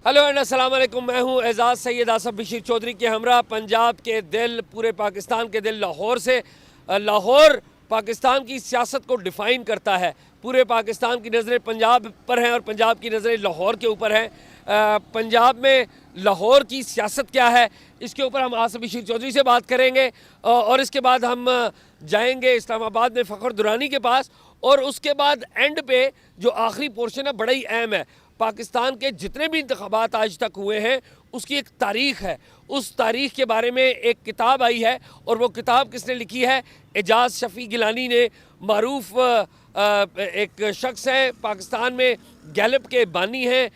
Hello and السلام علیکم، میں ہوں اعزاز سید آصف بشیر چودھری کے ہمراہ پنجاب کے دل، پورے پاکستان کے دل لاہور سے۔ لاہور پاکستان کی سیاست کو ڈیفائن کرتا ہے۔ پورے پاکستان کی نظریں پنجاب پر ہیں اور پنجاب کی نظریں لاہور کے اوپر ہیں۔ پنجاب میں لاہور کی سیاست کیا ہے، اس کے اوپر ہم آصف بشیر چودھری سے بات کریں گے، اور اس کے بعد ہم جائیں گے اسلام آباد میں فخر درانی کے پاس، اور اس کے بعد اینڈ پہ جو آخری پورشن ہے بڑا ہی اہم ہے۔ پاکستان کے جتنے بھی انتخابات آج تک ہوئے ہیں اس کی ایک تاریخ ہے، اس تاریخ کے بارے میں ایک کتاب آئی ہے، اور وہ کتاب کس نے لکھی ہے؟ اعجاز شفیع گیلانی نے، معروف ایک شخص ہے پاکستان میں، گیلپ کے بانی ہیں،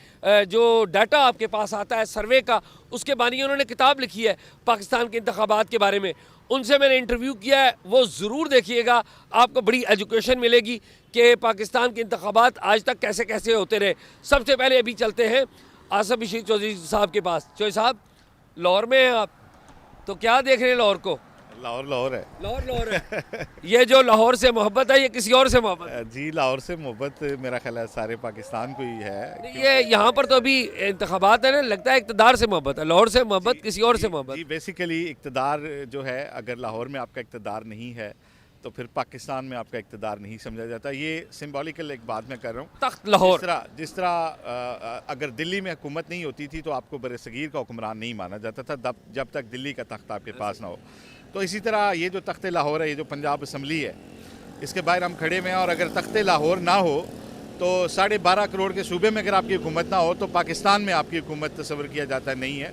جو ڈیٹا آپ کے پاس آتا ہے سروے کا، اس کے بانی انہوں نے کتاب لکھی ہے پاکستان کے انتخابات کے بارے میں۔ ان سے میں نے انٹرویو کیا ہے، وہ ضرور دیکھیے گا، آپ کو بڑی ایجوکیشن ملے گی کہ پاکستان کے انتخابات آج تک کیسے کیسے ہوتے رہے۔ سب سے پہلے ابھی چلتے ہیں آصف بشیر چودھری صاحب کے پاس۔ چودھری صاحب، لاہور میں ہیں آپ، تو کیا دیکھ رہے ہیں لاہور کو؟ لاہور ہے۔ لاہور ہے۔ یہ جو لاہور سے محبت ہے، یہ کسی اور سے محبت ہے؟ جی، لاہور سے محبت میرا خیال ہے سارے پاکستان کو ہی ہے۔ یہ یہاں پر تو ابھی انتخابات ہیں نا، لگتا ہے اقتدار سے محبت ہے، لاہور سے محبت کسی اور سے محبت؟ جی، بیسیکلی اقتدار جو ہے، اگر لاہور میں آپ کا اقتدار نہیں ہے تو پھر پاکستان میں آپ کا اقتدار نہیں سمجھا جاتا۔ یہ سمبولیکل ایک بات میں کر رہا ہوں۔ تخت لاہور، جس طرح اگر دلی میں حکومت نہیں ہوتی تھی تو آپ کو بر صغیر کا حکمران نہیں مانا جاتا تھا جب تک دلی کا تخت آپ کے پاس نہ ہو۔ تو اسی طرح یہ جو تخت لاہور ہے، یہ جو پنجاب اسمبلی ہے، اس کے باہر ہم کھڑے میں ہیں، اور اگر تخت لاہور نہ ہو تو 12.5 کروڑ کے صوبے میں اگر آپ کی حکومت نہ ہو تو پاکستان میں آپ کی حکومت تصور کیا جاتا نہیں ہے۔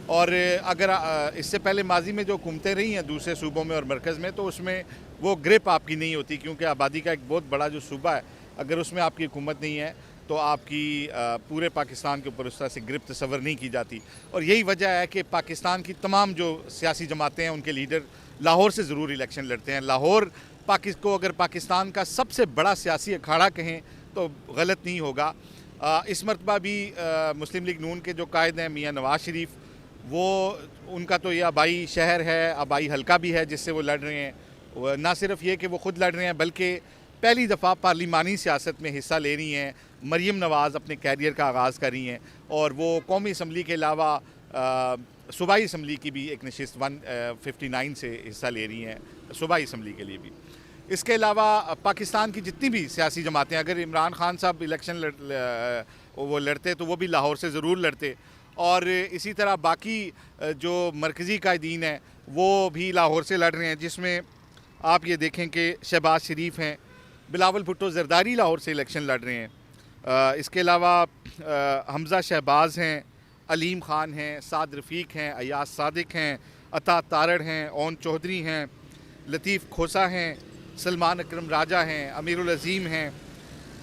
اور اگر اس سے پہلے ماضی میں جو حکومتیں رہی ہیں دوسرے صوبوں میں اور مرکز میں، تو اس میں وہ گرپ آپ کی نہیں ہوتی، کیونکہ آبادی کا ایک بہت بڑا جو صوبہ ہے، اگر اس میں آپ کی حکومت نہیں ہے تو آپ کی پورے پاکستان کے اوپر اس طرح سے گرپ تصور نہیں کی جاتی۔ اور یہی وجہ ہے کہ پاکستان کی تمام جو سیاسی جماعتیں ہیں، ان کے لیڈر لاہور سے ضرور الیکشن لڑتے ہیں۔ لاہور کو اگر پاکستان کا سب سے بڑا سیاسی اکھاڑا کہیں تو غلط نہیں ہوگا۔ اس مرتبہ بھی مسلم لیگ نون کے جو قائد ہیں میاں نواز شریف، وہ ان کا تو یہ آبائی شہر ہے، آبائی حلقہ بھی ہے جس سے وہ لڑ رہے ہیں۔ نہ صرف یہ کہ وہ خود لڑ رہے ہیں، بلکہ پہلی دفعہ پارلیمانی سیاست میں حصہ لے رہی ہیں۔ مریم نواز اپنے کیریئر کا آغاز کر رہی ہیں، اور وہ قومی اسمبلی کے علاوہ صوبائی اسمبلی کی بھی ایک نشست 159 سے حصہ لے رہی ہیں، صوبائی اسمبلی کے لیے بھی۔ اس کے علاوہ پاکستان کی جتنی بھی سیاسی جماعتیں، اگر عمران خان صاحب الیکشن وہ لڑتے تو وہ بھی لاہور سے ضرور لڑتے، اور اسی طرح باقی جو مرکزی قائدین ہیں وہ بھی لاہور سے لڑ رہے ہیں، جس میں آپ یہ دیکھیں کہ شہباز شریف ہیں، بلاول بھٹو زرداری لاہور سے الیکشن لڑ رہے ہیں۔ اس کے علاوہ حمزہ شہباز ہیں، علیم خان ہیں، سعد رفیق ہیں، ایاز صادق ہیں، عطا تارڑ ہیں، اون چودھری ہیں، لطیف کھوسا ہیں، سلمان اکرم راجہ ہیں، امیر العظیم ہیں۔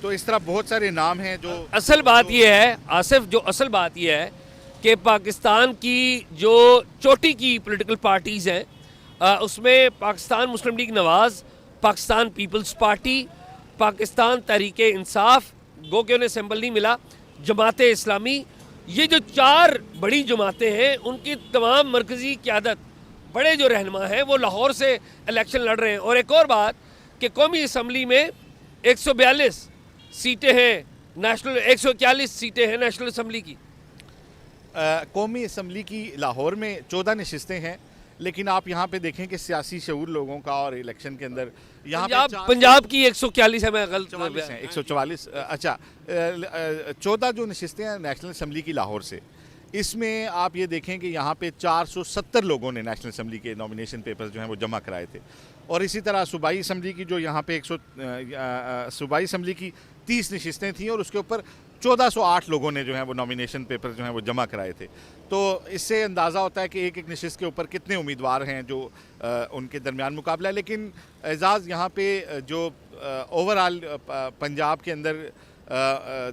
تو اس طرح بہت سارے نام ہیں جو اصل بات یہ ہے آصف، جو اصل بات یہ ہے کہ پاکستان کی جو چوٹی کی پولیٹیکل پارٹیز ہیں، اس میں پاکستان مسلم لیگ نواز، پاکستان پیپلز پارٹی، پاکستان تحریک انصاف، گو کہ انہیں سمبل نہیں ملا، جماعت اسلامی، یہ جو 4 بڑی جماعتیں ہیں، ان کی تمام مرکزی قیادت، بڑے جو رہنما ہیں، وہ لاہور سے الیکشن لڑ رہے ہیں۔ اور ایک اور بات کہ قومی اسمبلی میں 142 سیٹیں ہیں، 141 سیٹیں ہیں نیشنل اسمبلی کی۔ قومی اسمبلی کی لاہور میں 14 نشستیں ہیں، لیکن آپ یہاں پہ دیکھیں کہ سیاسی شعور لوگوں کا اور الیکشن کے اندر یہاں پنجاب کی 141 ہے، میں غلط 144 اچھا 14 جو نشستیں ہیں نیشنل اسمبلی کی لاہور سے، اس میں آپ یہ دیکھیں کہ یہاں پہ 470 لوگوں نے نیشنل اسمبلی کے نامینیشن پیپرز جو ہیں وہ جمع کرائے تھے۔ اور اسی طرح صوبائی اسمبلی کی جو یہاں پہ صوبائی اسمبلی کی 30 نشستیں تھیں، اور اس کے اوپر 1408 لوگوں نے جو ہیں وہ نامینیشن پیپر جو ہیں وہ جمع کرائے تھے۔ تو اس سے اندازہ ہوتا ہے کہ ایک ایک نشست کے اوپر کتنے امیدوار ہیں جو ان کے درمیان مقابلہ ہے۔ لیکن اعزاز، یہاں پہ جو اوورآل پنجاب کے اندر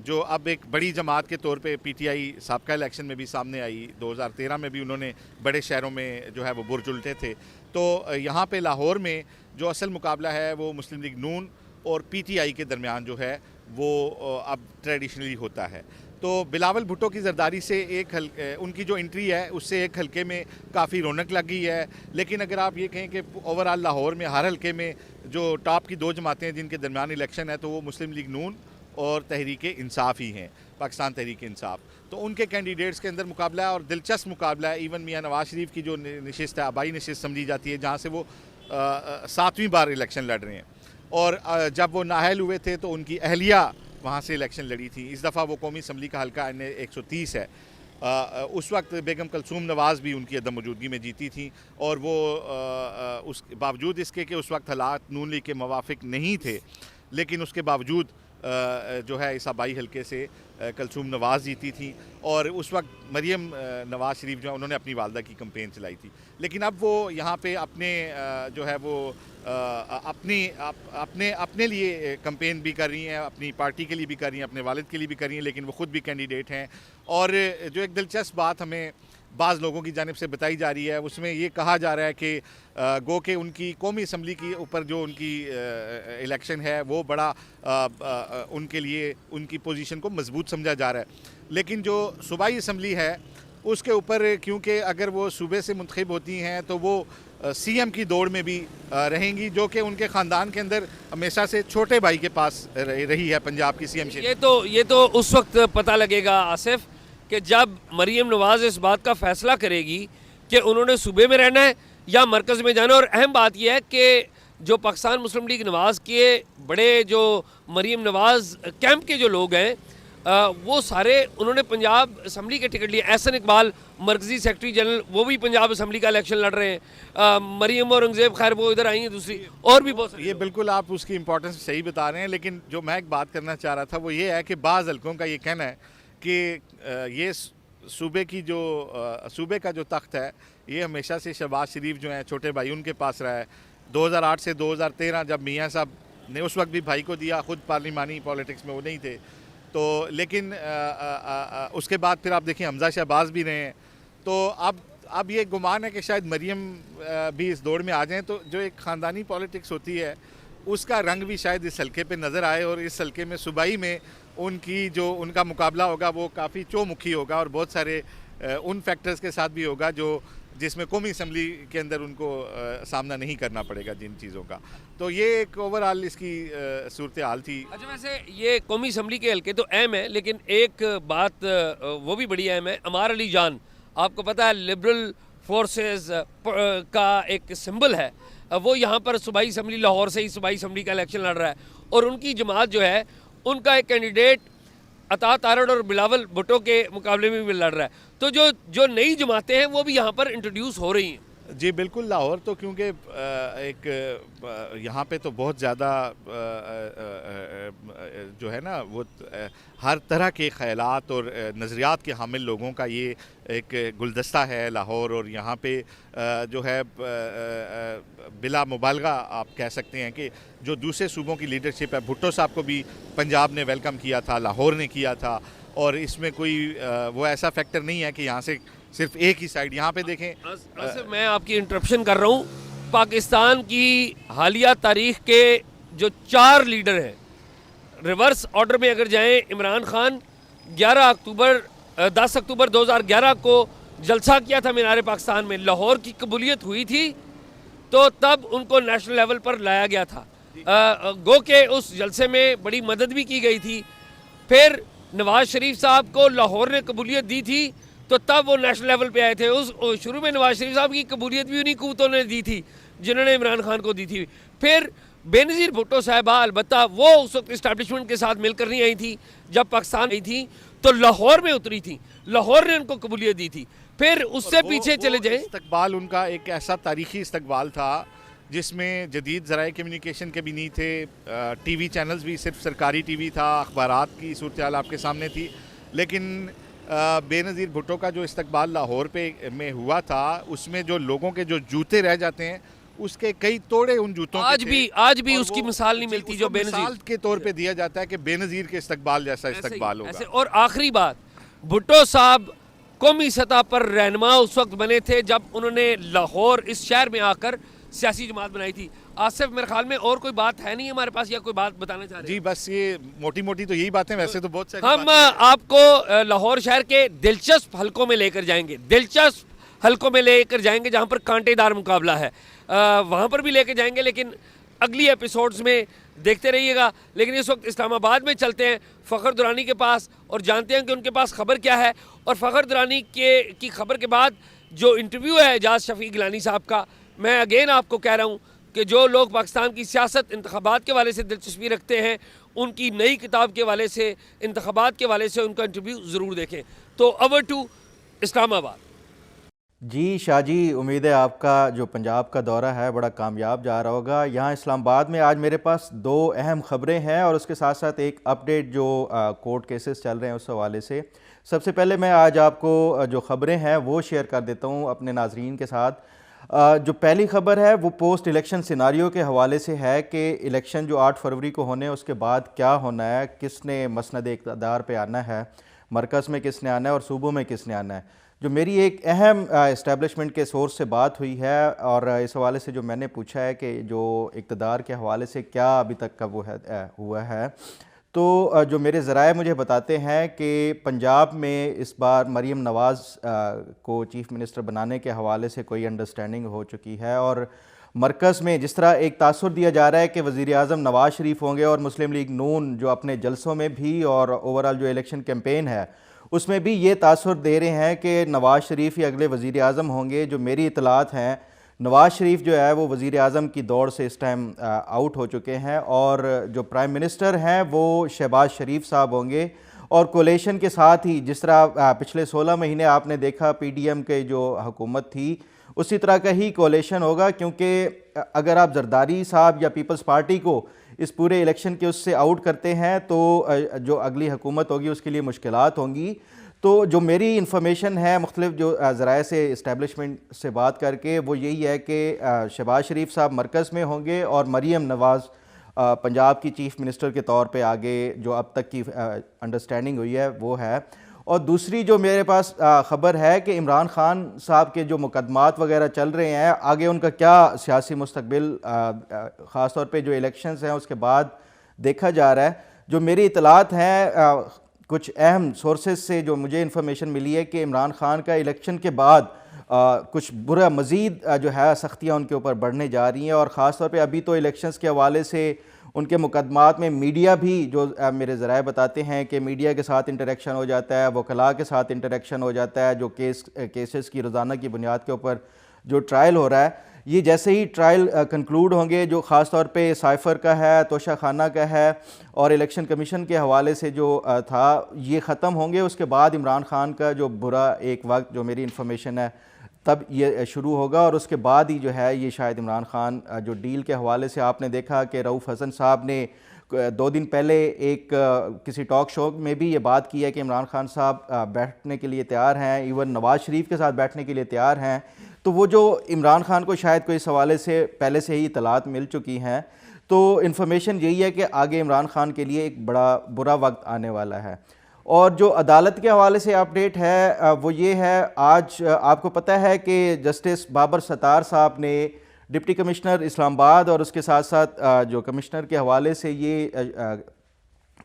جو اب ایک بڑی جماعت کے طور پہ پی ٹی آئی سابقہ الیکشن میں بھی سامنے آئی، 2013 میں بھی انہوں نے بڑے شہروں میں جو ہے وہ برج الٹے تھے، تو یہاں پہ لاہور میں جو اصل مقابلہ ہے وہ مسلم لیگ نون اور پی ٹی آئی کے درمیان جو ہے وہ اب ٹریڈیشنلی ہوتا ہے۔ تو بلاول بھٹو کی زرداری سے ان کی جو انٹری ہے اس سے ایک حلقے میں کافی رونق لگی ہے، لیکن اگر آپ یہ کہیں کہ اوورآل لاہور میں ہر حلقے میں جو ٹاپ کی 2 جماعتیں ہیں جن کے درمیان الیکشن ہے تو وہ مسلم لیگ نون اور تحریک انصاف ہی ہیں، پاکستان تحریک انصاف. تو ان کے کینڈیڈیٹس کے اندر مقابلہ ہے اور دلچسپ مقابلہ ہے. ایون میاں نواز شریف کی جو نشست ہے آبائی نشست سمجھی جاتی ہے جہاں سے وہ 7ویں بار الیکشن لڑ رہے ہیں، اور جب وہ نااہل ہوئے تھے تو ان کی اہلیہ وہاں سے الیکشن لڑی تھی. اس دفعہ وہ قومی اسمبلی کا حلقہ 130 ہے. اس وقت بیگم کلثوم نواز بھی ان کی عدم موجودگی میں جیتی تھیں، اور وہ اس باوجود اس کے کہ اس وقت حالات نون لیگ کے موافق نہیں تھے، لیکن اس کے باوجود جو ہے اس آبائی حلقے سے کلثوم نواز جیتی تھیں. اور اس وقت مریم نواز شریف جو ہے انہوں نے اپنی والدہ کی کمپین چلائی تھی. لیکن اب وہ یہاں پہ اپنے جو ہے وہ اپنے لیے کمپین بھی کر رہی ہیں، اپنی پارٹی کے لیے بھی کر رہی ہیں، اپنے والد کے لیے بھی کر رہی ہیں، لیکن وہ خود بھی کینڈیڈیٹ ہیں. اور جو ایک دلچسپ بات ہمیں بعض لوگوں کی جانب سے بتائی جا رہی ہے، اس میں یہ کہا جا رہا ہے کہ گو کہ ان کی قومی اسمبلی کے اوپر جو ان کی الیکشن ہے وہ بڑا ان کے لیے ان کی پوزیشن کو مضبوط سمجھا جا رہا ہے. لیکن جو صوبائی اسمبلی ہے اس کے اوپر کیونکہ اگر وہ صوبے سے منتخب ہوتی ہیں تو وہ سی ایم کی دوڑ میں بھی رہیں گی، جو کہ ان کے خاندان کے اندر ہمیشہ سے چھوٹے بھائی کے پاس رہی ہے پنجاب کی سی ایم شپ. یہ تو اس وقت پتہ لگے گا آصف کہ جب مریم نواز اس بات کا فیصلہ کرے گی کہ انہوں نے صوبے میں رہنا ہے یا مرکز میں جانا. اور اہم بات یہ ہے کہ جو پاکستان مسلم لیگ نواز کے بڑے جو مریم نواز کیمپ کے جو لوگ ہیں وہ سارے انہوں نے پنجاب اسمبلی کے ٹکٹ لیے. احسن اقبال مرکزی سیکرٹری جنرل وہ بھی پنجاب اسمبلی کا الیکشن لڑ رہے ہیں. مریم اورنگزیب خیر وہ ادھر آئی ہیں دوسری، اور بھی بہت یہ بالکل آپ اس کی امپورٹنس صحیح بتا رہے ہیں. لیکن جو میں ایک بات کرنا چاہ رہا تھا وہ یہ ہے کہ بعض حلقوں کا یہ کہنا ہے کہ یہ صوبے کا جو تخت ہے یہ ہمیشہ سے شہباز شریف جو ہیں چھوٹے بھائی ان کے پاس رہا ہے. 2008 سے 2013 جب میاں صاحب نے اس وقت بھی بھائی کو دیا، خود پارلیمانی پولیٹکس میں وہ نہیں تھے تو، لیکن اس کے بعد پھر آپ دیکھیں حمزہ شہباز بھی رہے ہیں. تو اب یہ گمان ہے کہ شاید مریم بھی اس دوڑ میں آ جائیں. تو جو ایک خاندانی پولیٹکس ہوتی ہے اس کا رنگ بھی شاید اس حلقے پہ نظر آئے، اور اس حلقے میں صوبائی میں ان کا مقابلہ ہوگا وہ کافی چومکھی ہوگا، اور بہت سارے ان فیکٹرز کے ساتھ بھی ہوگا جس میں قومی اسمبلی کے اندر ان کو سامنا نہیں کرنا پڑے گا جن چیزوں کا. تو یہ ایک اوورآل اس کی صورتحال تھی. اچھا ویسے یہ قومی اسمبلی کے حلقے تو اہم ہے، لیکن ایک بات وہ بھی بڑی اہم ہے. عمار علی جان آپ کو پتہ ہے لبرل فورسز کا ایک سمبل ہے، وہ یہاں پر صوبائی اسمبلی لاہور سے ہی صوبائی اسمبلی کا الیکشن لڑ رہا ہے. اور ان کی جماعت جو ہے ان کا ایک کینڈیڈیٹ عطا تارڑ اور بلاول بھٹو کے مقابلے میں بھی لڑ رہا ہے. تو جو نئی جماعتیں ہیں وہ بھی یہاں پر انٹروڈیوس ہو رہی ہیں. جی بالکل. لاہور تو کیونکہ ایک یہاں پہ تو بہت زیادہ جو ہے نا وہ ہر طرح کے خیالات اور نظریات کے حامل لوگوں کا یہ ایک گلدستہ ہے لاہور. اور یہاں پہ جو ہے بلا مبالغہ آپ کہہ سکتے ہیں کہ جو دوسرے صوبوں کی لیڈرشپ ہے، بھٹو صاحب کو بھی پنجاب نے ویلکم کیا تھا، لاہور نے کیا تھا. اور اس میں کوئی وہ ایسا فیکٹر نہیں ہے کہ یہاں سے صرف ایک ہی سائیڈ. یہاں پہ دیکھیں میں آپ کی انٹرپشن کر رہا ہوں. پاکستان کی حالیہ تاریخ کے جو 4 لیڈر ہیں ریورس آرڈر میں اگر جائیں، عمران خان 10 اکتوبر 2011 کو جلسہ کیا تھا مینار پاکستان میں، لاہور کی قبولیت ہوئی تھی تو تب ان کو نیشنل لیول پر لایا گیا تھا. گو کہ اس جلسے میں بڑی مدد بھی کی گئی تھی. پھر نواز شریف صاحب کو لاہور نے قبولیت دی تھی تو تب وہ نیشنل لیول پہ آئے تھے. شروع میں نواز شریف صاحب کی قبولیت بھی انہی قوتوں نے دی تھی جنہوں نے عمران خان کو دی تھی. پھر بے نظیر بھٹو صاحبہ البتہ وہ اس وقت اسٹیبلشمنٹ کے ساتھ مل کر نہیں آئی تھی، جب پاکستان آئی تھی تو لاہور میں اتری تھی، لاہور نے ان کو قبولیت دی تھی. پھر اس سے پیچھے چلے جائیں، استقبال ان کا ایک ایسا تاریخی استقبال تھا جس میں جدید ذرائع کمیونیکیشن کے بھی نہیں تھے، ٹی وی چینلز بھی صرف سرکاری ٹی وی تھا، اخبارات کی صورتحال آپ کے سامنے تھی. لیکن بے نظیر بھٹو کا جو استقبال لاہور پہ میں ہوا تھا اس میں جو لوگوں کے جو جوتے رہ جاتے ہیں اس کے کئی توڑے ان جوتوں کے آج بھی اس کی مثال نہیں ملتی جو بے نظیر مثال کے طور پہ دیا جاتا ہے کہ بے نظیر کے استقبال جیسا استقبال ہوگا. اور آخری بات، بھٹو صاحب قومی سطح پر رہنما اس وقت بنے تھے جب انہوں نے لاہور اس شہر میں آ کر سیاسی جماعت بنائی تھی. آصف میرے خیال میں اور کوئی بات ہے نہیں ہمارے پاس، یا کوئی بات بتانا چاہ رہے ہیں؟ جی بس یہ موٹی موٹی تو یہی باتیں، ویسے تو بہت ساری ہم آپ کو لاہور شہر کے دلچسپ حلقوں میں لے کر جائیں گے، دلچسپ حلقوں میں لے کر جائیں گے جہاں پر کانٹے دار مقابلہ ہے، وہاں پر بھی لے کے جائیں گے. لیکن اگلی ایپیسوڈز میں دیکھتے رہیے گا. لیکن اس وقت اسلام آباد میں چلتے ہیں فخر درانی کے پاس اور جانتے ہیں کہ ان کے پاس خبر کیا ہے. اور فخر درانی کی خبر کے بعد جو انٹرویو ہے اعجاز شفیع گیلانی صاحب کا, میں اگین آپ کو کہہ رہا ہوں کہ جو لوگ پاکستان کی سیاست انتخابات کے حوالے سے دلچسپی رکھتے ہیں, ان کی نئی کتاب کے حوالے سے, انتخابات کے حوالے سے ان کا انٹرویو ضرور دیکھیں. تو اوور ٹو اسلام آباد. جی شاہ جی, امید ہے آپ کا جو پنجاب کا دورہ ہے بڑا کامیاب جا رہا ہوگا. یہاں اسلام آباد میں آج میرے پاس 2 اہم خبریں ہیں اور اس کے ساتھ ساتھ ایک اپڈیٹ جو کورٹ کیسز چل رہے ہیں اس حوالے سے. سب سے پہلے میں آج آپ کو جو خبریں ہیں وہ شیئر کر دیتا ہوں اپنے ناظرین کے ساتھ. جو پہلی خبر ہے وہ پوسٹ الیکشن سیناریو کے حوالے سے ہے کہ الیکشن جو 8 فروری کو ہونے اس کے بعد کیا ہونا ہے, کس نے مسند اقتدار پہ آنا ہے, مرکز میں کس نے آنا ہے اور صوبوں میں کس نے آنا ہے. جو میری ایک اہم اسٹیبلشمنٹ کے سورس سے بات ہوئی ہے اور اس حوالے سے جو میں نے پوچھا ہے کہ جو اقتدار کے حوالے سے کیا ابھی تک کا وہ ہوا ہے, تو جو میرے ذرائع مجھے بتاتے ہیں کہ پنجاب میں اس بار مریم نواز کو چیف منسٹر بنانے کے حوالے سے کوئی انڈرسٹینڈنگ ہو چکی ہے. اور مرکز میں جس طرح ایک تاثر دیا جا رہا ہے کہ وزیر اعظم نواز شریف ہوں گے اور مسلم لیگ نون جو اپنے جلسوں میں بھی اور اوورال جو الیکشن کیمپین ہے اس میں بھی یہ تاثر دے رہے ہیں کہ نواز شریف ہی اگلے وزیر اعظم ہوں گے. جو میری اطلاعات ہیں نواز شریف جو ہے وہ وزیر اعظم کی دوڑ سے اس ٹائم آؤٹ ہو چکے ہیں اور جو پرائم منسٹر ہیں وہ شہباز شریف صاحب ہوں گے. اور کولیشن کے ساتھ ہی جس طرح پچھلے 16 مہینے آپ نے دیکھا پی ڈی ایم کے جو حکومت تھی اسی طرح کا ہی کولیشن ہوگا, کیونکہ اگر آپ زرداری صاحب یا پیپلز پارٹی کو اس پورے الیکشن کے اس سے آؤٹ کرتے ہیں تو جو اگلی حکومت ہوگی اس کے لیے مشکلات ہوں گی. تو جو میری انفارمیشن ہے مختلف جو ذرائع سے اسٹیبلشمنٹ سے بات کر کے وہ یہی ہے کہ شہباز شریف صاحب مرکز میں ہوں گے اور مریم نواز پنجاب کی چیف منسٹر کے طور پہ آگے جو اب تک کی انڈرسٹینڈنگ ہوئی ہے وہ ہے. اور دوسری جو میرے پاس خبر ہے کہ عمران خان صاحب کے جو مقدمات وغیرہ چل رہے ہیں آگے ان کا کیا سیاسی مستقبل خاص طور پہ جو الیکشنز ہیں اس کے بعد دیکھا جا رہا ہے. جو میری اطلاعات ہیں کچھ اہم سورسز سے جو مجھے انفارمیشن ملی ہے کہ عمران خان کا الیکشن کے بعد کچھ برا مزید جو ہے سختیاں ان کے اوپر بڑھنے جا رہی ہیں. اور خاص طور پہ ابھی تو الیکشنز کے حوالے سے ان کے مقدمات میں میڈیا بھی جو میرے ذرائع بتاتے ہیں کہ میڈیا کے ساتھ انٹریکشن ہو جاتا ہے, وکلاء کے ساتھ انٹریکشن ہو جاتا ہے. جو کیسز کی روزانہ کی بنیاد کے اوپر جو ٹرائل ہو رہا ہے یہ جیسے ہی ٹرائل کنکلوڈ ہوں گے, جو خاص طور پہ سائفر کا ہے, توشہ خانہ کا ہے اور الیکشن کمیشن کے حوالے سے جو تھا یہ ختم ہوں گے, اس کے بعد عمران خان کا جو برا ایک وقت جو میری انفارمیشن ہے تب یہ شروع ہوگا. اور اس کے بعد ہی جو ہے یہ شاید عمران خان جو ڈیل کے حوالے سے آپ نے دیکھا کہ رؤوف حسن صاحب نے 2 دن پہلے ایک کسی ٹاک شو میں بھی یہ بات کی ہے کہ عمران خان صاحب بیٹھنے کے لیے تیار ہیں, ایون نواز شریف کے ساتھ بیٹھنے کے لیے تیار ہیں. تو وہ جو عمران خان کو شاید کوئی اس حوالے سے پہلے سے ہی اطلاعات مل چکی ہیں. تو انفارمیشن یہی ہے کہ آگے عمران خان کے لیے ایک بڑا برا وقت آنے والا ہے. اور جو عدالت کے حوالے سے اپڈیٹ ہے وہ یہ ہے, آج آپ کو پتہ ہے کہ جسٹس بابر ستار صاحب نے ڈپٹی کمشنر اسلام آباد اور اس کے ساتھ ساتھ جو کمشنر کے حوالے سے یہ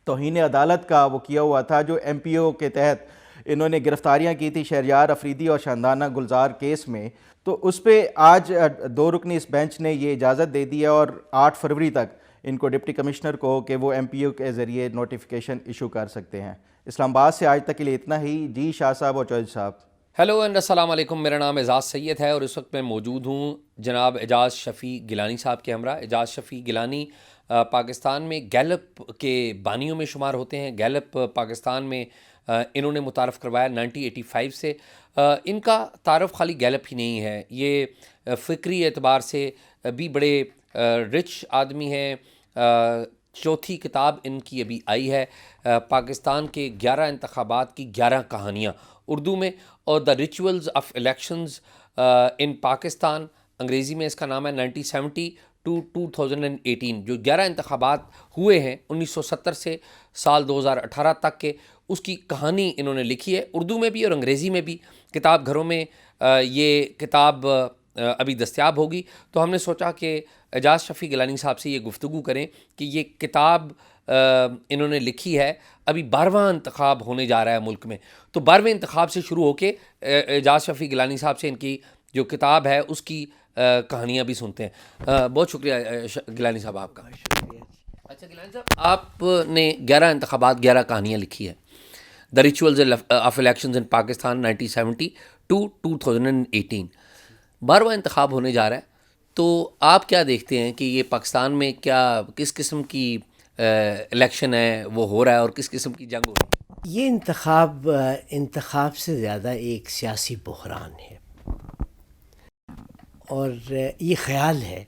توہین عدالت کا وہ کیا ہوا تھا جو ایم پی او کے تحت انہوں نے گرفتاریاں کی تھی شہریار افریدی اور شاندانہ گلزار کیس میں. تو اس پہ آج 2 رکنی اس بینچ نے یہ اجازت دے دی ہے اور 8 فروری تک ان کو ڈپٹی کمشنر کو کہ وہ ایم پی او کے ذریعے نوٹیفیکیشن ایشو کر سکتے ہیں. اسلام آباد سے آج تک کے لیے اتنا ہی. جی شاہ صاحب اور چوہدری صاحب. ہیلو اینڈ السلام علیکم. میرا نام اعجاز سید ہے اور اس وقت میں موجود ہوں جناب اعجاز شفیع گیلانی صاحب کے ہمراہ. اعجاز شفیع گیلانی پاکستان میں گیلپ کے بانیوں میں شمار ہوتے ہیں. گیلپ پاکستان میں انہوں نے متعارف کروایا 1985 سے. ان کا تعارف خالی گیلپ ہی نہیں ہے, یہ فکری اعتبار سے بھی بڑے رچ آدمی ہیں. 4تھی کتاب ان کی ابھی آئی ہے, پاکستان کے 11 انتخابات کی 11 کہانیاں اردو میں, اور دا rituals of elections in Pakistan, انگریزی میں اس کا نام ہے 1970 to 2018. جو 11 انتخابات ہوئے ہیں 1970 سے سال 2018 تک کے, اس کی کہانی انہوں نے لکھی ہے اردو میں بھی اور انگریزی میں بھی. کتاب گھروں میں یہ کتاب ابھی دستیاب ہوگی, تو ہم نے سوچا کہ اعجاز شفیع گیلانی صاحب سے یہ گفتگو کریں کہ یہ کتاب انہوں نے لکھی ہے. ابھی 12واں انتخاب ہونے جا رہا ہے ملک میں, تو 12ویں انتخاب سے شروع ہو کے اعجاز شفیع گیلانی صاحب سے ان کی جو کتاب ہے اس کی کہانیاں بھی سنتے ہیں. بہت شکریہ گیلانی صاحب آپ کا. اچھا گیلانی صاحب، آپ نے 11 انتخابات 11 کہانیاں لکھی ہیں. The rituals of elections in Pakistan 1970 to 2018. 12واں انتخاب ہونے جا رہا ہے، تو آپ کیا دیکھتے ہیں کہ یہ پاکستان میں کیا کس قسم کی الیکشن ہے وہ ہو رہا ہے اور کس قسم کی جنگ ہو رہی ہے؟ یہ انتخاب سے زیادہ ایک سیاسی بحران ہے، اور یہ خیال ہے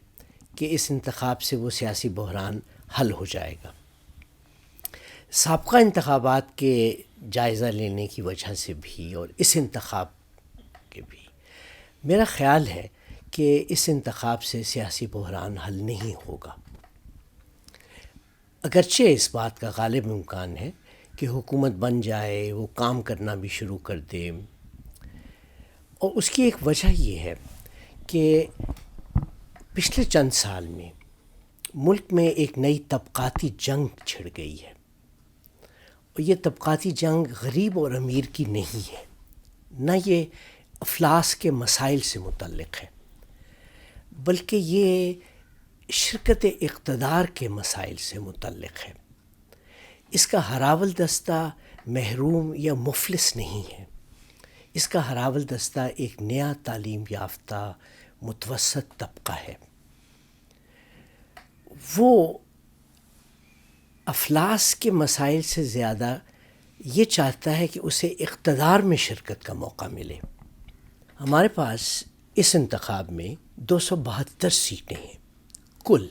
کہ اس انتخاب سے وہ سیاسی بحران حل ہو جائے گا. سابقہ انتخابات کے جائزہ لینے کی وجہ سے بھی اور اس انتخاب کے بھی میرا خیال ہے کہ اس انتخاب سے سیاسی بحران حل نہیں ہوگا، اگرچہ اس بات کا غالب امکان ہے کہ حکومت بن جائے، وہ کام کرنا بھی شروع کر دے. اور اس کی ایک وجہ یہ ہے کہ پچھلے چند سال میں ملک میں ایک نئی طبقاتی جنگ چھڑ گئی ہے، اور یہ طبقاتی جنگ غریب اور امیر کی نہیں ہے، نہ یہ افلاس کے مسائل سے متعلق ہے، بلکہ یہ شرکت اقتدار کے مسائل سے متعلق ہے. اس کا ہراول دستہ محروم یا مفلس نہیں ہے، اس کا ہراول دستہ ایک نیا تعلیم یافتہ متوسط طبقہ ہے. وہ افلاس کے مسائل سے زیادہ یہ چاہتا ہے کہ اسے اقتدار میں شرکت کا موقع ملے. ہمارے پاس اس انتخاب میں 272 سیٹیں ہیں کل.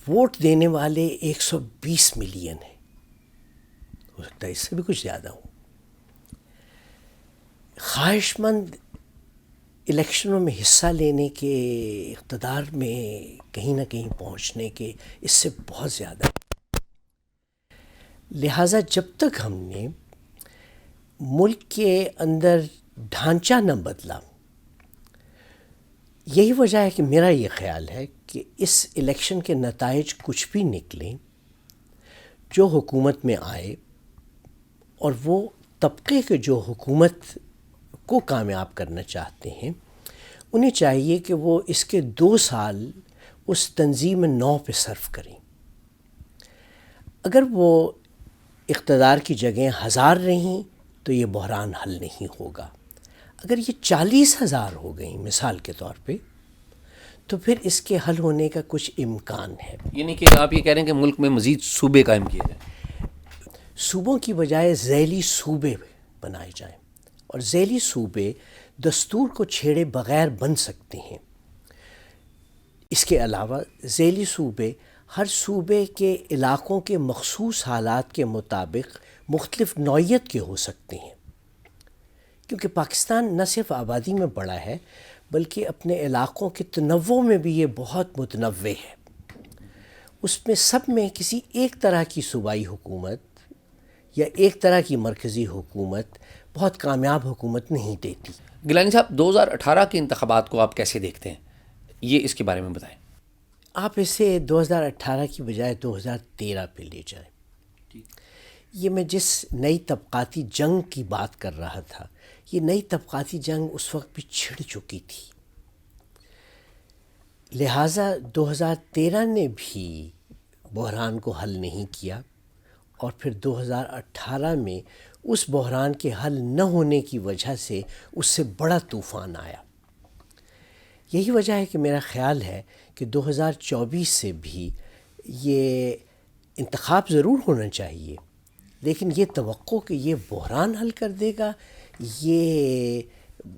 ووٹ دینے والے 120 ملین ہیں، ہو سکتا ہے اس سے بھی کچھ زیادہ ہو. خواہش مند الیکشنوں میں حصہ لینے کے، اقتدار میں کہیں نہ کہیں پہنچنے کے اس سے بہت زیادہ. لہٰذا جب تک ہم نے ملک کے اندر ڈھانچہ نہ بدلا، یہی وجہ ہے کہ میرا یہ خیال ہے کہ اس الیکشن کے نتائج کچھ بھی نکلیں، جو حکومت میں آئے اور وہ طبقے کے جو حکومت کو کامیاب کرنا چاہتے ہیں، انہیں چاہیے کہ وہ اس کے 2 سال اس تنظیم نو پہ صرف کریں. اگر وہ اقتدار کی جگہیں 1000 رہیں تو یہ بحران حل نہیں ہوگا. اگر یہ 40,000 ہو گئیں مثال کے طور پہ، تو پھر اس کے حل ہونے کا کچھ امکان ہے. یعنی کہ آپ یہ کہہ رہے ہیں کہ ملک میں مزید صوبے قائم کیے جائیں؟ صوبوں کی بجائے ذیلی صوبے بنائے جائیں، اور ذیلی صوبے دستور کو چھیڑے بغیر بن سکتے ہیں. اس کے علاوہ ذیلی صوبے ہر صوبے کے علاقوں کے مخصوص حالات کے مطابق مختلف نوعیت کے ہو سکتے ہیں، کیونکہ پاکستان نہ صرف آبادی میں بڑا ہے بلکہ اپنے علاقوں کے تنوع میں بھی یہ بہت متنوع ہے. اس میں سب میں کسی ایک طرح کی صوبائی حکومت یا ایک طرح کی مرکزی حکومت بہت کامیاب حکومت نہیں دیتی. گیلانی صاحب، 2018 کے انتخابات کو آپ کیسے دیکھتے ہیں؟ یہ اس کے بارے میں بتائیں. آپ اسے 2018 کی بجائے 2013 پہ لے جائیں. یہ میں جس نئی طبقاتی جنگ کی بات کر رہا تھا، یہ نئی طبقاتی جنگ اس وقت بھی چھڑ چکی تھی. لہٰذا 2013 نے بھی بحران کو حل نہیں کیا، اور پھر 2018 میں اس بحران کے حل نہ ہونے کی وجہ سے اس سے بڑا طوفان آیا. یہی وجہ ہے کہ میرا خیال ہے کہ 2024 سے بھی یہ انتخاب ضرور ہونا چاہیے، لیکن یہ توقع کہ یہ بحران حل کر دے گا، یہ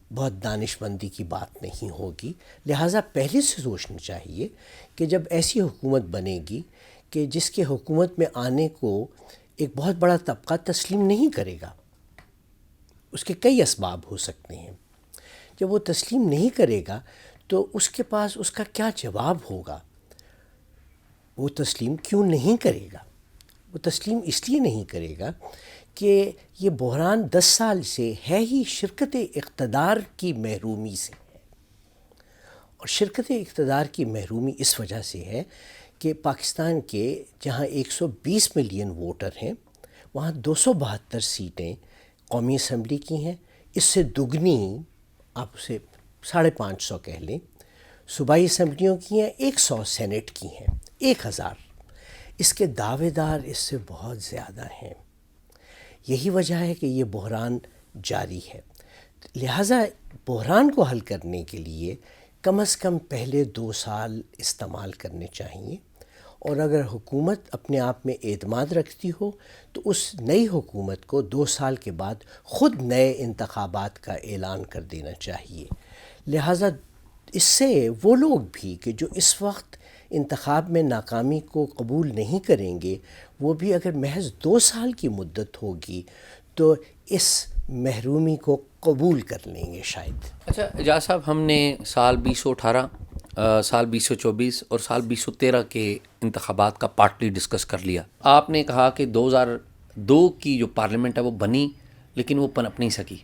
بہت دانش مندی کی بات نہیں ہوگی. لہٰذا پہلے سے سوچنا چاہیے کہ جب ایسی حکومت بنے گی کہ جس کے حکومت میں آنے کو ایک بہت بڑا طبقہ تسلیم نہیں کرے گا، اس کے کئی اسباب ہو سکتے ہیں. جب وہ تسلیم نہیں کرے گا تو اس کے پاس اس کا کیا جواب ہوگا؟ وہ تسلیم کیوں نہیں کرے گا؟ وہ تسلیم اس لیے نہیں کرے گا کہ یہ بحران 10 سال سے ہے ہی شرکت اقتدار کی محرومی سے ہے. اور شرکت اقتدار کی محرومی اس وجہ سے ہے کہ پاکستان کے جہاں 120 ملین ووٹر ہیں، وہاں 272 سیٹیں قومی اسمبلی کی ہیں. اس سے دگنی، آپ اسے 550 کہہ لیں، صوبائی اسمبلیوں کی ہیں، 100 سینٹ کی ہیں، 1000۔ اس کے دعوے دار اس سے بہت زیادہ ہیں۔ یہی وجہ ہے کہ یہ بحران جاری ہے۔ لہٰذا بحران کو حل کرنے کے لیے کم از کم پہلے 2 سال استعمال کرنے چاہیے، اور اگر حکومت اپنے آپ میں اعتماد رکھتی ہو تو اس نئی حکومت کو 2 سال کے بعد خود نئے انتخابات کا اعلان کر دینا چاہیے۔ لہٰذا اس سے وہ لوگ بھی کہ جو اس وقت انتخاب میں ناکامی کو قبول نہیں کریں گے، وہ بھی اگر محض 2 سال کی مدت ہوگی تو اس محرومی کو قبول کر لیں گے شاید۔ اچھا اعجاز صاحب، ہم نے سال 2018، سال 2024 اور سال 2013 کے انتخابات کا پارٹلی ڈسکس کر لیا۔ آپ نے کہا کہ 2002 کی جو پارلیمنٹ ہے وہ بنی لیکن وہ پنپ نہیں سکی،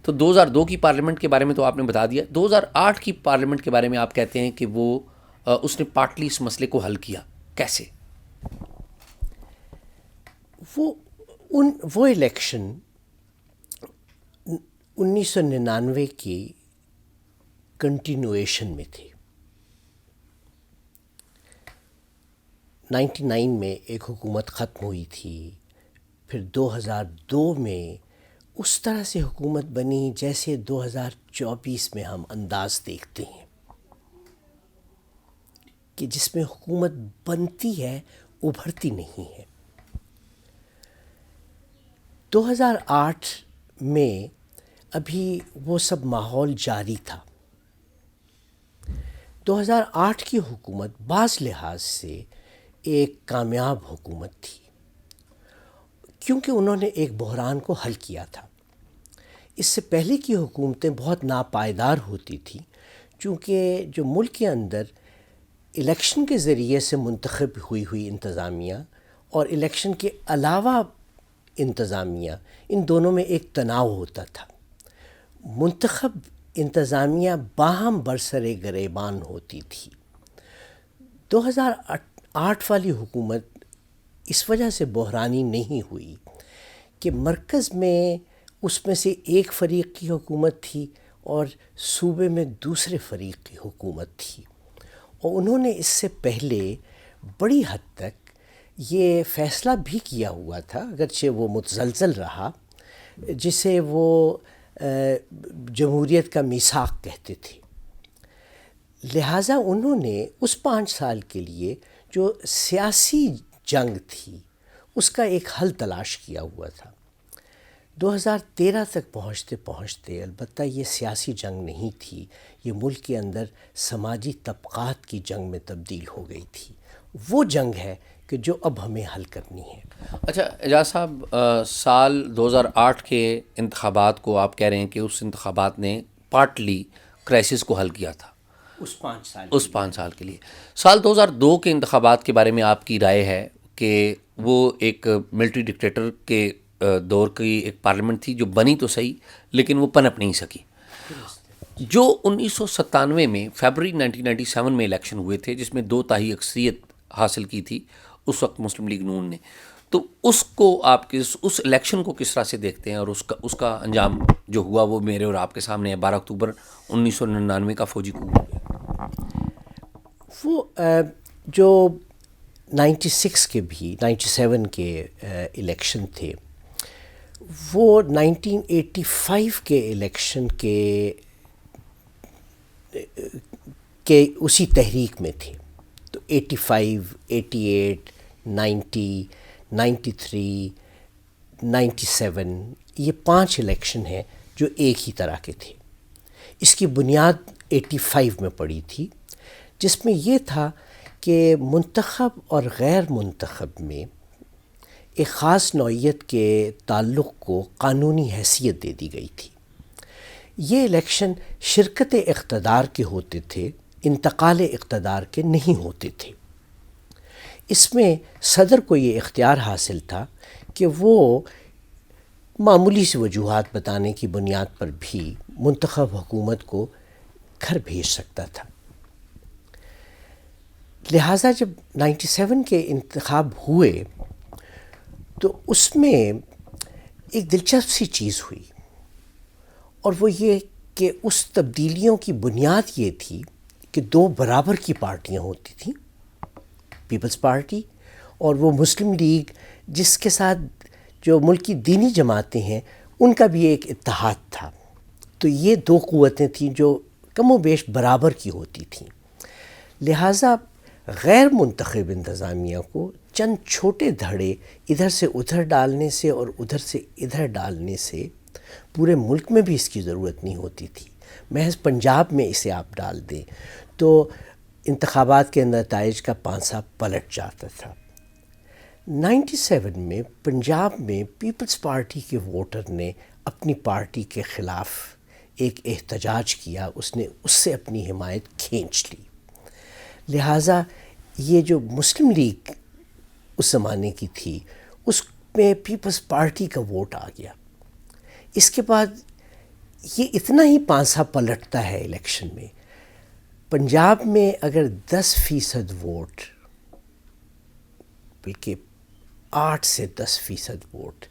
تو 2002 کی پارلیمنٹ کے بارے میں تو آپ نے بتا دیا۔ 2008 کی پارلیمنٹ کے بارے میں آپ کہتے ہیں کہ وہ اس نے پارٹلی اس مسئلے کو حل کیا، کیسے؟ وہ الیکشن 1999 کی کنٹینویشن میں تھی۔ 99 میں ایک حکومت ختم ہوئی تھی، پھر 2002 میں اس طرح سے حکومت بنی جیسے 2024 میں ہم انداز دیکھتے ہیں کہ جس میں حکومت بنتی ہے، ابھرتی نہیں ہے۔ 2008 میں ابھی وہ سب ماحول جاری تھا۔ 2008 کی حکومت بعض لحاظ سے ایک کامیاب حکومت تھی، کیونکہ انہوں نے ایک بحران کو حل کیا تھا۔ اس سے پہلے کی حکومتیں بہت ناپائیدار ہوتی تھیں، چونکہ جو ملک کے اندر الیکشن کے ذریعے سے منتخب ہوئی انتظامیہ اور الیکشن کے علاوہ انتظامیہ، ان دونوں میں ایک تناؤ ہوتا تھا۔ منتخب انتظامیہ باہم برسر گریبان ہوتی تھی۔ 2008 والی حکومت اس وجہ سے بحرانی نہیں ہوئی کہ مرکز میں اس میں سے ایک فریق کی حکومت تھی اور صوبے میں دوسرے فریق کی حکومت تھی، اور انہوں نے اس سے پہلے بڑی حد تک یہ فیصلہ بھی کیا ہوا تھا، اگرچہ وہ متزلزل رہا، جسے وہ جمہوریت کا میثاق کہتے تھے۔ لہٰذا انہوں نے اس 5 سال کے لیے جو سیاسی جنگ تھی اس کا ایک حل تلاش کیا ہوا تھا۔ 2013 تک پہنچتے پہنچتے البتہ یہ سیاسی جنگ نہیں تھی، یہ ملک کے اندر سماجی طبقات کی جنگ میں تبدیل ہو گئی تھی۔ وہ جنگ ہے کہ جو اب ہمیں حل کرنی ہے۔ اچھا اعجاز صاحب، سال 2008 کے انتخابات کو آپ کہہ رہے ہیں کہ اس انتخابات نے پارٹلی کرائسس کو حل کیا تھا اس 5 سال کے لیے۔ سال 2002 کے انتخابات کے بارے میں آپ کی رائے ہے کہ وہ ایک ملٹری ڈکٹیٹر کے دور کی ایک پارلیمنٹ تھی جو بنی تو صحیح لیکن وہ پنپ نہیں سکی۔ جو 1997 میں فیبرری 1997 میں الیکشن ہوئے تھے جس میں 2 تہائی اکثریت حاصل کی تھی اس وقت مسلم لیگ نون نے، تو اس کو آپ اس الیکشن کو کس طرح سے دیکھتے ہیں، اور اس کا انجام جو ہوا وہ میرے اور آپ کے سامنے ہے، 12 اکتوبر 1999 کا فوجی coup ہو گیا۔ وہ جو 96 کے بھی 97 کے الیکشن تھے وہ 1985 کے الیکشن کے اسی تحریک میں تھے، تو 85، 88، 90، 93، 97 یہ 5 الیکشن ہیں جو ایک ہی طرح کے تھے۔ اس کی بنیاد 85 میں پڑی تھی، جس میں یہ تھا کہ منتخب اور غیر منتخب میں ایک خاص نوعیت کے تعلق کو قانونی حیثیت دے دی گئی تھی۔ یہ الیکشن شرکت اقتدار کے ہوتے تھے، انتقال اقتدار کے نہیں ہوتے تھے۔ اس میں صدر کو یہ اختیار حاصل تھا کہ وہ معمولی سی وجوہات بتانے کی بنیاد پر بھی منتخب حکومت کو گھر بھیج سکتا تھا۔ لہٰذا جب 97 کے انتخاب ہوئے تو اس میں ایک دلچسپ سی چیز ہوئی، اور وہ یہ کہ اس تبدیلیوں کی بنیاد یہ تھی کہ دو برابر کی پارٹیاں ہوتی تھیں، پیپلز پارٹی اور وہ مسلم لیگ، جس کے ساتھ جو ملک کی دینی جماعتیں ہیں ان کا بھی ایک اتحاد تھا. تو یہ دو قوتیں تھیں جو کم و بیش برابر کی ہوتی تھیں. لہٰذا غیر منتخب انتظامیہ کو چند چھوٹے دھڑے ادھر سے ادھر ڈالنے سے اور ادھر سے ادھر ڈالنے سے پورے ملک میں بھی اس کی ضرورت نہیں ہوتی تھی. محض پنجاب میں اسے آپ ڈال دیں تو انتخابات کے نتائج کا پانسا پلٹ جاتا تھا. 97 میں پنجاب میں پیپلز پارٹی کے ووٹر نے اپنی پارٹی کے خلاف ایک احتجاج کیا، اس نے اس سے اپنی حمایت کھینچ لی. لہٰذا یہ جو مسلم لیگ اس زمانے کی تھی اس میں پیپلز پارٹی کا ووٹ آ گیا. اس کے بعد یہ اتنا ہی پانسا پلٹتا ہے الیکشن میں. پنجاب میں اگر 10% ووٹ، بلکہ 8 سے 10% ووٹ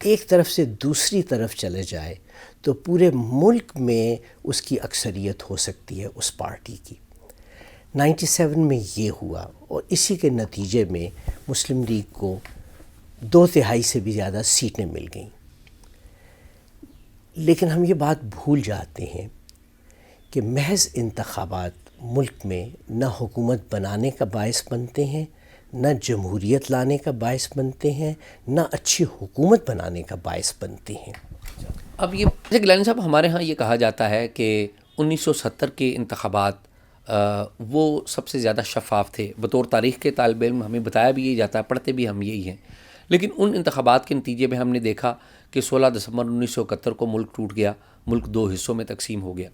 ایک طرف سے دوسری طرف چلے جائے تو پورے ملک میں اس کی اکثریت ہو سکتی ہے اس پارٹی کی. 97 میں یہ ہوا اور اسی کے نتیجے میں مسلم لیگ کو 2/3 سے بھی زیادہ سیٹیں مل گئیں. لیکن ہم یہ بات بھول جاتے ہیں کہ محض انتخابات ملک میں نہ حکومت بنانے کا باعث بنتے ہیں، نہ جمہوریت لانے کا باعث بنتے ہیں، نہ اچھی حکومت بنانے کا باعث بنتے ہیں. اب یہ گیلانی صاحب، ہمارے ہاں یہ کہا جاتا ہے کہ 1970 کے انتخابات وہ سب سے زیادہ شفاف تھے. بطور تاریخ کے طالب علم ہمیں بتایا بھی یہی جاتا ہے، پڑھتے بھی ہم یہی ہیں. لیکن ان انتخابات کے نتیجے میں ہم نے دیکھا کہ 16 دسمبر 1971 کو ملک ٹوٹ گیا، ملک 2 حصوں میں تقسیم ہو گیا.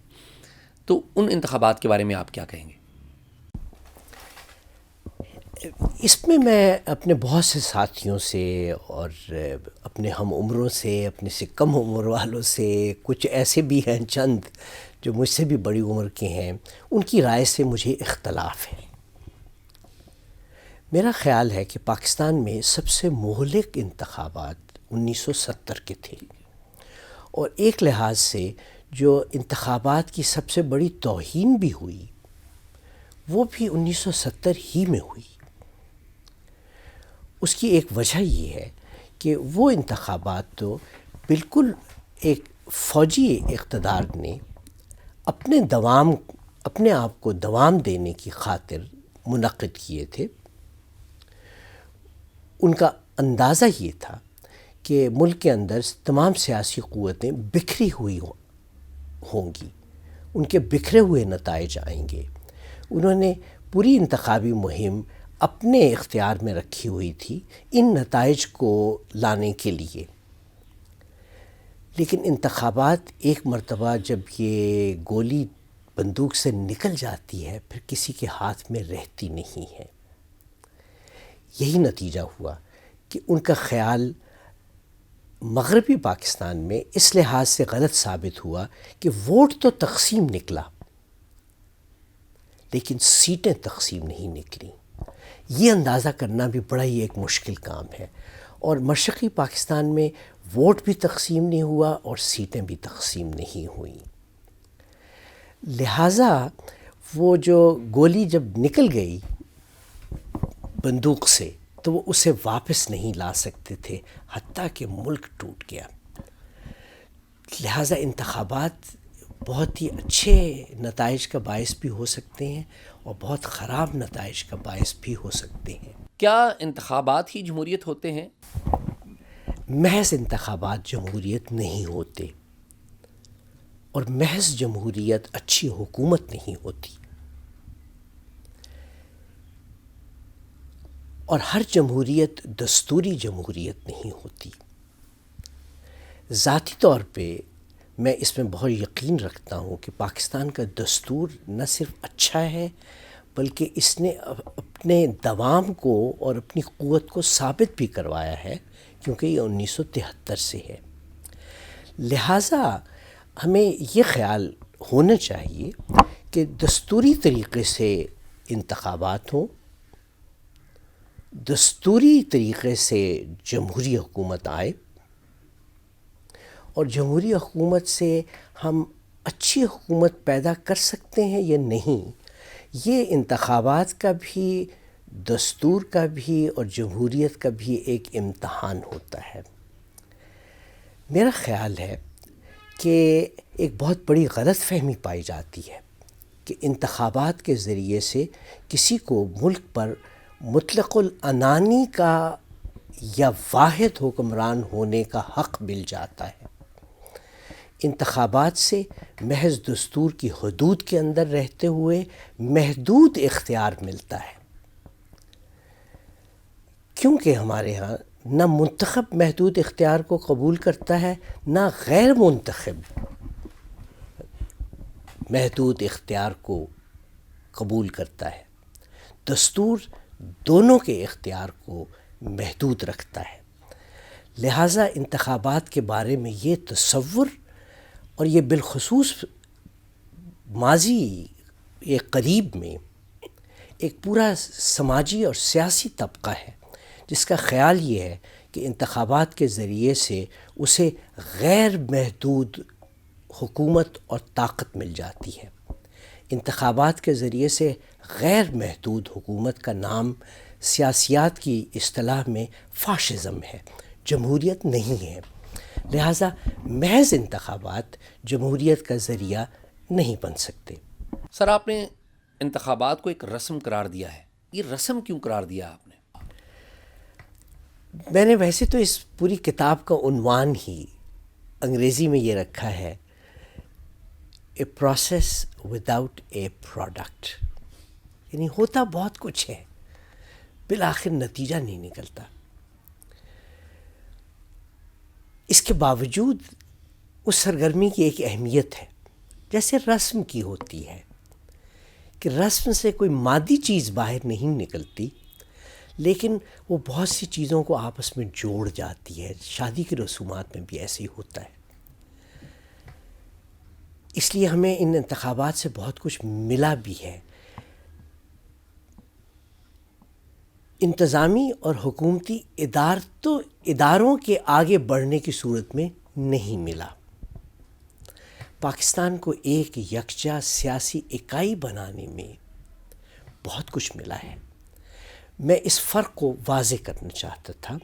تو ان انتخابات کے بارے میں آپ کیا کہیں گے؟ اس میں میں اپنے بہت سے ساتھیوں سے اور اپنے ہم عمروں سے، اپنے سے کم عمر والوں سے، کچھ ایسے بھی ہیں چند جو مجھ سے بھی بڑی عمر کے ہیں، ان کی رائے سے مجھے اختلاف ہے. میرا خیال ہے کہ پاکستان میں سب سے مہلک انتخابات 1970 کے تھے، اور ایک لحاظ سے جو انتخابات کی سب سے بڑی توہین بھی ہوئی وہ بھی 1970 ہی میں ہوئی. اس کی ایک وجہ یہ ہے کہ وہ انتخابات تو بالکل ایک فوجی اقتدار نے اپنے آپ کو دوام دینے کی خاطر منعقد کیے تھے. ان کا اندازہ یہ تھا کہ ملک کے اندر تمام سیاسی قوتیں بکھری ہوئی ہوں گی، ان کے بکھرے ہوئے نتائج آئیں گے. انہوں نے پوری انتخابی مہم اپنے اختیار میں رکھی ہوئی تھی ان نتائج کو لانے کے لیے. لیکن انتخابات ایک مرتبہ جب یہ گولی بندوق سے نکل جاتی ہے پھر کسی کے ہاتھ میں رہتی نہیں ہے. یہی نتیجہ ہوا کہ ان کا خیال مغربی پاکستان میں اس لحاظ سے غلط ثابت ہوا کہ ووٹ تو تقسیم نکلا لیکن سیٹیں تقسیم نہیں نکلیں. یہ اندازہ کرنا بھی بڑا ہی ایک مشکل کام ہے. اور مشرقی پاکستان میں ووٹ بھی تقسیم نہیں ہوا اور سیٹیں بھی تقسیم نہیں ہوئیں. لہٰذا وہ جو گولی جب نکل گئی بندوق سے تو وہ اسے واپس نہیں لا سکتے تھے، حتیٰ کہ ملک ٹوٹ گیا. لہٰذا انتخابات بہت ہی اچھے نتائج کا باعث بھی ہو سکتے ہیں اور بہت خراب نتائج کا باعث بھی ہو سکتے ہیں. کیا انتخابات ہی جمہوریت ہوتے ہیں؟ محض انتخابات جمہوریت نہیں ہوتے، اور محض جمہوریت اچھی حکومت نہیں ہوتی. اور ہر جمہوریت دستوری جمہوریت نہیں ہوتی. ذاتی طور پہ میں اس میں بہت یقین رکھتا ہوں کہ پاکستان کا دستور نہ صرف اچھا ہے بلکہ اس نے اپنے دوام کو اور اپنی قوت کو ثابت بھی کروایا ہے، کیونکہ یہ 1973 سے ہے. لہٰذا ہمیں یہ خیال ہونا چاہیے کہ دستوری طریقے سے انتخابات ہوں، دستوری طریقے سے جمہوری حکومت آئے، اور جمہوری حکومت سے ہم اچھی حکومت پیدا کر سکتے ہیں یا نہیں، یہ انتخابات کا بھی، دستور کا بھی اور جمہوریت کا بھی ایک امتحان ہوتا ہے۔ میرا خیال ہے کہ ایک بہت بڑی غلط فہمی پائی جاتی ہے کہ انتخابات کے ذریعے سے کسی کو ملک پر مطلق العنانی کا یا واحد حکمران ہونے کا حق مل جاتا ہے۔ انتخابات سے محض دستور کی حدود کے اندر رہتے ہوئے محدود اختیار ملتا ہے، کیونکہ ہمارے ہاں نہ منتخب محدود اختیار کو قبول کرتا ہے، نہ غیر منتخب محدود اختیار کو قبول کرتا ہے۔ دستور دونوں کے اختیار کو محدود رکھتا ہے، لہٰذا انتخابات کے بارے میں یہ تصور، اور یہ بالخصوص ماضی ایک قریب میں ایک پورا سماجی اور سیاسی طبقہ ہے جس کا خیال یہ ہے کہ انتخابات کے ذریعے سے اسے غیر محدود حکومت اور طاقت مل جاتی ہے۔ انتخابات کے ذریعے سے غیر محدود حکومت کا نام سیاسیات کی اصطلاح میں فاشزم ہے، جمہوریت نہیں ہے۔ لہٰذا محض انتخابات جمہوریت کا ذریعہ نہیں بن سکتے۔ سر، آپ نے انتخابات کو ایک رسم قرار دیا ہے، یہ رسم کیوں قرار دیا آپ نے؟ میں نے ویسے تو اس پوری کتاب کا عنوان ہی انگریزی میں یہ رکھا ہے، a process without a product, یعنی ہوتا بہت کچھ ہے، بالآخر نتیجہ نہیں نکلتا۔ اس کے باوجود اس سرگرمی کی ایک اہمیت ہے، جیسے رسم کی ہوتی ہے کہ رسم سے کوئی مادی چیز باہر نہیں نکلتی، لیکن وہ بہت سی چیزوں کو آپس میں جوڑ جاتی ہے۔ شادی کی رسومات میں بھی ایسے ہی ہوتا ہے۔ اس لیے ہمیں ان انتخابات سے بہت کچھ ملا بھی ہے۔ انتظامی اور حکومتی اداروں کے آگے بڑھنے کی صورت میں نہیں ملا۔ پاکستان کو ایک یکجا سیاسی اکائی بنانے میں بہت کچھ ملا ہے۔ میں اس فرق کو واضح کرنا چاہتا تھا،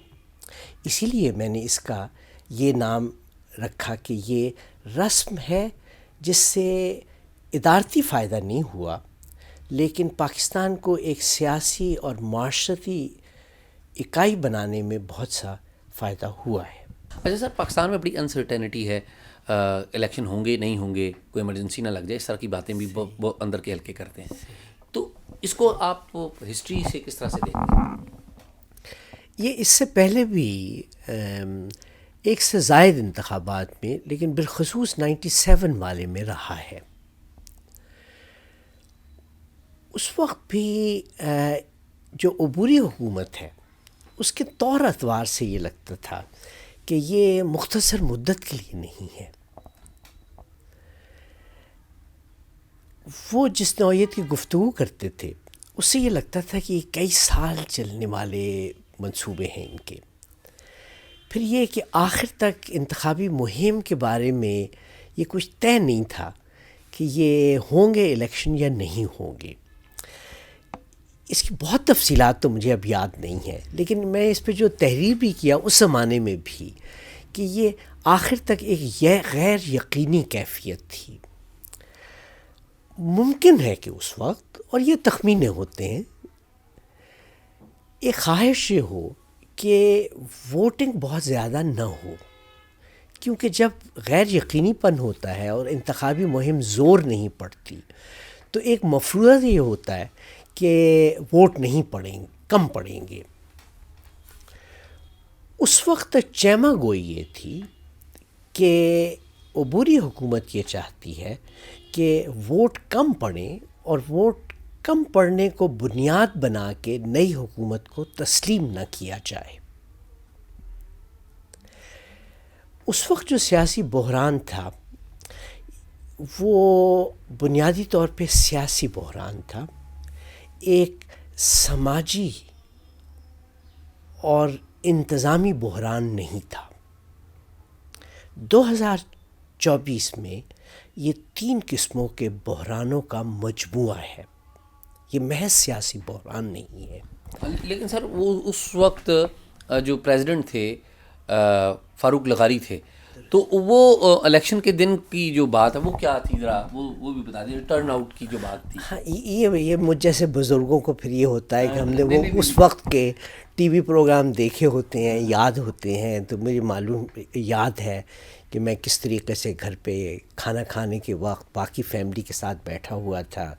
اسی لیے میں نے اس کا یہ نام رکھا کہ یہ رسم ہے جس سے ادارتی فائدہ نہیں ہوا، لیکن پاکستان کو ایک سیاسی اور معاشرتی اکائی بنانے میں بہت سا فائدہ ہوا ہے۔ اچھا سر، پاکستان میں بڑی انسرٹینٹی ہے، الیکشن ہوں گے نہیں ہوں گے، کوئی ایمرجنسی نہ لگ جائے، اس طرح کی باتیں بھی وہ اندر کے حلقے کرتے ہیں، تو اس کو آپ ہسٹری سے کس طرح سے دیکھتے ہیں؟ یہ اس سے پہلے بھی ایک سے زائد انتخابات میں، لیکن بالخصوص 97 والے میں رہا ہے۔ اس وقت بھی جو عبوری حکومت ہے اس کے طور اتوار سے یہ لگتا تھا کہ یہ مختصر مدت کے لیے نہیں ہے۔ وہ جس نوعیت کی گفتگو کرتے تھے اس سے یہ لگتا تھا کہ یہ کئی سال چلنے والے منصوبے ہیں ان کے۔ پھر یہ کہ آخر تک انتخابی مہم کے بارے میں یہ کچھ طے نہیں تھا کہ یہ ہوں گے الیکشن یا نہیں ہوں گے۔ اس کی بہت تفصیلات تو مجھے اب یاد نہیں ہے، لیکن میں اس پہ جو تحریر بھی کیا اس زمانے میں بھی کہ یہ آخر تک ایک غیر یقینی کیفیت تھی۔ ممکن ہے کہ اس وقت، اور یہ تخمینے ہوتے ہیں، ایک خواہش یہ ہو کہ ووٹنگ بہت زیادہ نہ ہو، کیونکہ جب غیر یقینی پن ہوتا ہے اور انتخابی مہم زور نہیں پڑتی تو ایک مفروضہ یہ ہوتا ہے کہ ووٹ نہیں پڑیں، کم پڑیں گے۔ اس وقت چیمہ گوئی یہ تھی کہ عبوری حکومت یہ چاہتی ہے کہ ووٹ کم پڑیں، اور ووٹ کم پڑنے کو بنیاد بنا کے نئی حکومت کو تسلیم نہ کیا جائے۔ اس وقت جو سیاسی بحران تھا وہ بنیادی طور پہ سیاسی بحران تھا، ایک سماجی اور انتظامی بحران نہیں تھا۔ 2024 میں یہ 3 قسموں کے بحرانوں کا مجموعہ ہے۔ یہ محض سیاسی بحران نہیں ہے. لیکن سر وہ اس وقت جو پریزیڈنٹ تھے فاروق لغاری تھے, تو وہ الیکشن کے دن کی جو بات ہے وہ کیا تھی, ذرا وہ بھی بتا دیجیے, ٹرن آؤٹ کی جو بات تھی. ہاں یہ مجھ جیسے بزرگوں کو پھر یہ ہوتا ہے کہ ہم نے وہ اس وقت کے ٹی وی پروگرام دیکھے ہوتے ہیں, یاد ہوتے ہیں, تو مجھے معلوم یاد ہے کہ میں کس طریقے سے گھر پہ کھانا کھانے کے وقت باقی فیملی کے ساتھ بیٹھا ہوا تھا,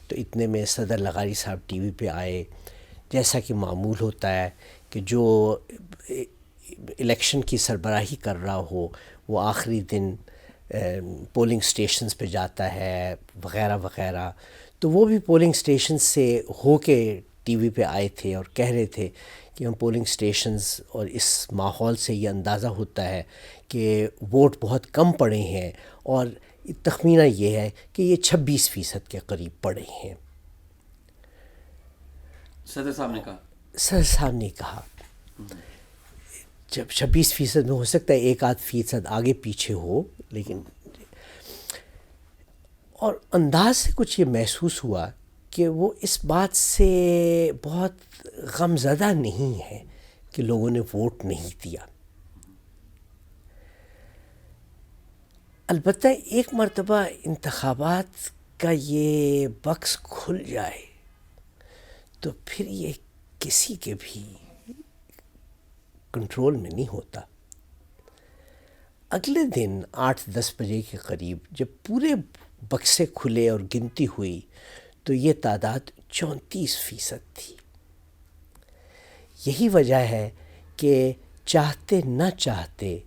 تو اتنے میں صدر لغاری صاحب ٹی وی پہ آئے. جیسا کہ معمول ہوتا ہے کہ جو الیکشن کی سربراہی کر رہا ہو وہ آخری دن پولنگ سٹیشنز پہ جاتا ہے وغیرہ وغیرہ, تو وہ بھی پولنگ سٹیشن سے ہو کے ٹی وی پہ آئے تھے اور کہہ رہے تھے کہ ہم پولنگ سٹیشنز اور اس ماحول سے یہ اندازہ ہوتا ہے کہ ووٹ بہت کم پڑے ہیں, اور تخمینہ یہ ہے کہ یہ 26% کے قریب پڑے ہیں. صدر صاحب نے کہا, صدر صاحب نے کہا جب 26% میں ہو سکتا ہے 1-8% آگے پیچھے ہو, لیکن اور انداز سے کچھ یہ محسوس ہوا کہ وہ اس بات سے بہت غم زدہ نہیں ہے کہ لوگوں نے ووٹ نہیں دیا. البتہ ایک مرتبہ انتخابات کا یہ بکس کھل جائے تو پھر یہ کسی کے بھی کنٹرول میں نہیں ہوتا. اگلے دن 8-10 بجے کے قریب جب پورے بکسے کھلے اور گنتی ہوئی تو یہ تعداد 34% تھی. یہی وجہ ہے کہ چاہتے نہ چاہتے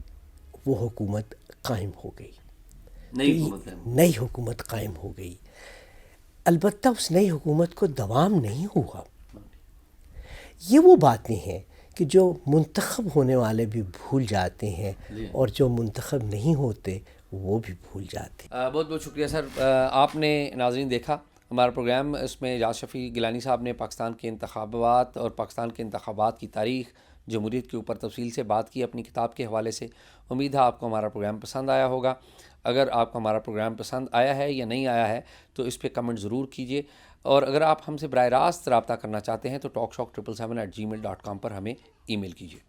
وہ حکومت قائم ہو گئی, نئی حکومت قائم ہو گئی. البتہ اس نئی حکومت کو دوام نہیں ہوا. یہ وہ باتیں ہیں کہ جو منتخب ہونے والے بھی بھول جاتے ہیں اور جو منتخب نہیں ہوتے وہ بھی بھول جاتے ہیں. بہت بہت شکریہ سر. آپ نے ناظرین دیکھا ہمارا پروگرام, اس میں اعجاز شفیع گیلانی صاحب نے پاکستان کے انتخابات اور پاکستان کے انتخابات کی تاریخ, جمہوریت کے اوپر تفصیل سے بات کی اپنی کتاب کے حوالے سے. امید ہے آپ کو ہمارا پروگرام پسند آیا ہوگا. اگر آپ کو ہمارا پروگرام پسند آیا ہے یا نہیں آیا ہے تو اس پہ کمنٹ ضرور کیجیے, اور اگر آپ ہم سے براہ راست رابطہ کرنا چاہتے ہیں تو talkshock777@gmail.com پر ہمیں ای میل کیجیے.